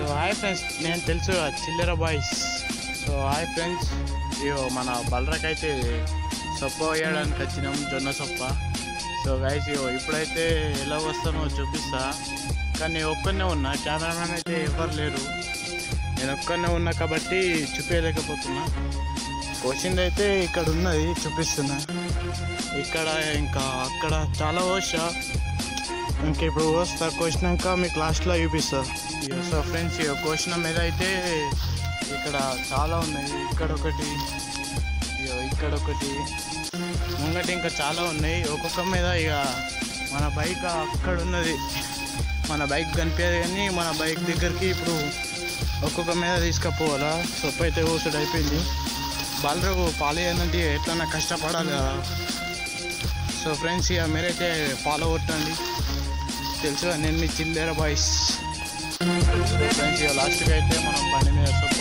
So hi friends, నేను తెలుసు చిల్లర బాయ్స్. సో హాయ్ ఫ్రెండ్స్, ఇయో మన బలరకైతే సొప్ప వేయడానికి వచ్చినాం, జొన్న సొప్ప. సో గైస్ ఇప్పుడైతే ఎలా వస్తానో చూపిస్తా. కానీ నేను ఒక్కనే ఉన్నా, కెమెరామెన్ అయితే ఎవరు లేరు. నేను ఒక్కనే ఉన్నా కాబట్టి చూపించలేకపోతున్నా. కోసింది అయితే ఇక్కడ ఉన్నది, చూపిస్తున్నా. ఇక్కడ ఇంకా అక్కడ చాలా కోసా, ఇంకా ఇప్పుడు కోస్తా. కోసినాక మీకు లాస్ట్లో చూపిస్తా. సో ఫ్రెండ్స్, కోసిన మీద అయితే ఇక్కడ చాలా ఉన్నాయి. ఇక్కడ ఒకటి, ఇక్కడ ఒకటి, ముంగటి ఇంకా చాలా ఉన్నాయి. ఒక్కొక్క మీద ఇక మన బైక్ అక్కడ ఉన్నది, మన బైక్ కనిపించదు. కానీ మన బైక్ దగ్గరికి ఇప్పుడు ఒక్కొక్క మీద తీసుకుపోవాలా. సొప్ప అయితే కోసుడు అయిపోయింది. బాలరకు పాలు ఏంటంటే ఎట్లన్నా కష్టపడాలి కదా. సో ఫ్రెండ్స్, ఇక మీరైతే ఫాలో కొట్టండి. తెలుసు నేను మీ చిల్లర బాయ్స్. ఫ్రెండ్స్, ఇక లాస్ట్కి అయితే మనం బండి మీద సొప్ప